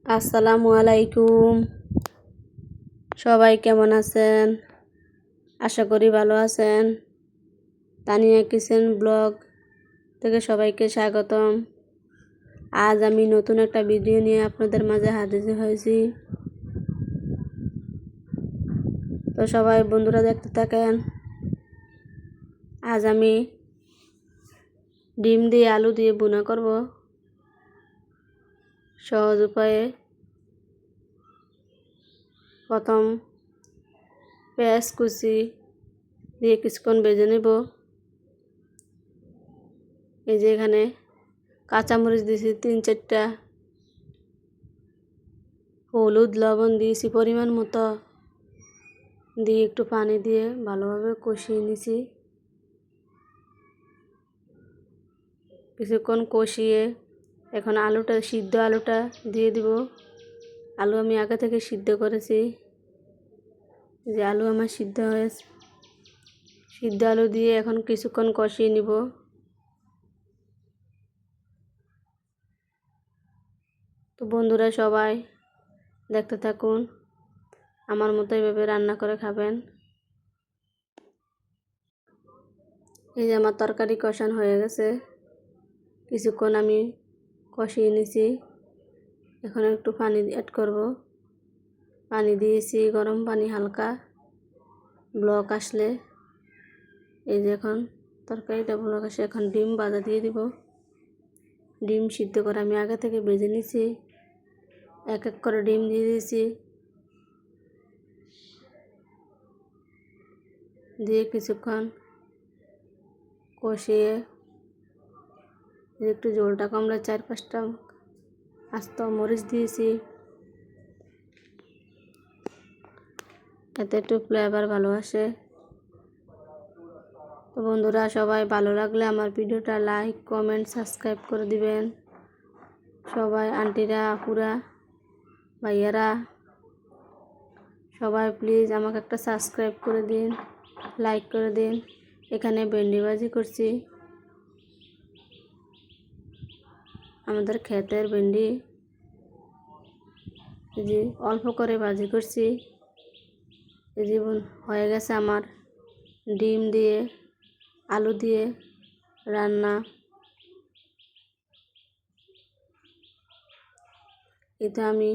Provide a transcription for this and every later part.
আসসালামু আলাইকুম। সবাই কেমন আছেন? আশা করি ভালো আছেন। তানিয়া কিচেন ব্লগ থেকে সবাইকে স্বাগতম। আজ আমি নতুন একটা ভিডিও নিয়ে আপনাদের মাঝে হাজির হয়েছি। তো সবাই বন্ধুরা দেখতে থাকেন। আজ আমি ডিম দিয়ে আলু দিয়ে ভুনা করব সহজ উপায়ে। প্রথম পেঁয়াজ কুচি দিয়ে কিছুক্ষণ ভেজে নেব। এই যে এখানে কাঁচামরিচ দিয়েছি 3-4টা, হলুদ লবণ দিয়েছি পরিমাণ মতো, দিয়ে একটু পানি দিয়ে ভালোভাবে কষিয়ে নিছি। কিছুক্ষণ কষিয়ে এখন সিদ্ধ আলুটা দিয়ে দিব। আলু আমি আগে থেকে সিদ্ধ করেছি। যে আলু আমার সিদ্ধ হয়েছে, সিদ্ধ আলু দিয়ে এখন কিছুক্ষণ কষিয়ে নিব। তো বন্ধুরা সবাই দেখতে থাকুন, আমার মতো এইভাবে রান্না করে খাবেন। এই যে আমার তরকারি কষানো হয়ে গেছে, কিছুক্ষণ আমি কষিয়ে নিছি। এখন একটু পানি অ্যাড করব। পানি দিয়েছি গরম পানি, হালকা ব্লক আসলে। এই যে এখন তরকারিটা ব্লক আসে, এখন ডিম ভাজা দিয়ে দিব। ডিম সিদ্ধ করে আমি আগে থেকে ভেজে নিছি। এক এক করে ডিম দিয়ে দিয়েছি, দিয়ে কিছুক্ষণ কষিয়ে একটু ঝোলটা কমলে 4-5টা আস্ত মরিচ দিয়েছি, এতে একটু ফ্লেভার ভালো আসে। তো বন্ধুরা সবাই ভালো লাগলে আমার ভিডিওটা লাইক কমেন্ট সাবস্ক্রাইব করে দিবেন। সবাই আন্টিরা আপুরা ভাইয়ারা সবাই প্লিজ আমাকে একটা সাবস্ক্রাইব করে দিন, লাইক করে দিন। এখানে ভেন্ডি ভাজি করছি, আমাদের ক্ষেতের ভেন্ডি। এই যে অল্প করে ভাজি করছি। এই যে হয়ে গেছে আমার ডিম দিয়ে আলু দিয়ে রান্না। এটা আমি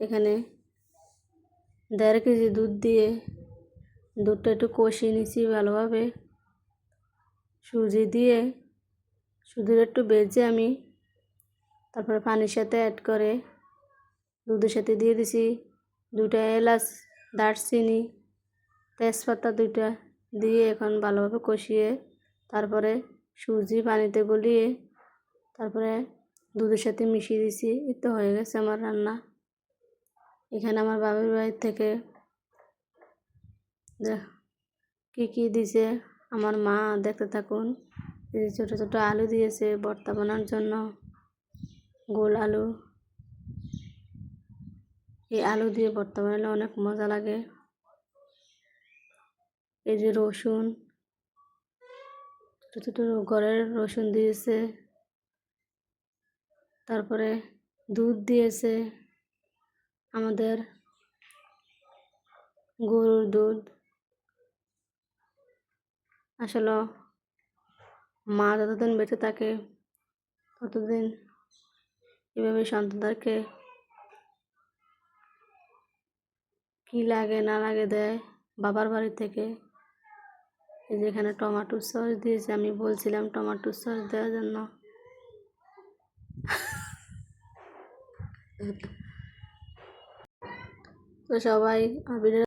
এখানে 1.5 কেজি দুধ দিয়ে দুধটা একটু কষিয়ে নিছি ভালোভাবে। সুজি দিয়ে সুজিটা একটু ভেজে আমি তারপরে পানির সাথে অ্যাড করে দুধের সাথে দিয়ে দিছি 2টা এলাচ, দারচিনি, তেজপাতা 2টা দিয়ে এখন ভালোভাবে কষিয়ে তারপরে সুজি পানিতে গলিয়ে তারপরে দুধের সাথে মিশিয়ে দিছি। এই তো হয়ে গেছে আমার রান্না। এখানে আমার বাবার বাড়ির থেকে কি দিছে আমার মা, দেখতে থাকুন। এই ছোটো ছোটো আলু দিয়েছে ভর্তা বানানোর জন্য, গোল আলু। এই আলু দিয়ে ভর্তা বানালে অনেক মজা লাগে। এই যে রসুন, ছোটো ছোটো ঘরের রসুন দিয়েছে, তারপরে দুধ দিয়েছে, আমাদের গরুর দুধ। আসলে মা যতদিন বেঁচে থাকে ততদিন এভাবে সন্তানদেরকে কী লাগে না লাগে দেয় বাবার বাড়ি থেকে। এই যেখানে টমেটো সস দিয়েছে, আমি বলছিলাম টমেটো সস দেওয়ার জন্য। তো সবাই ভিডিও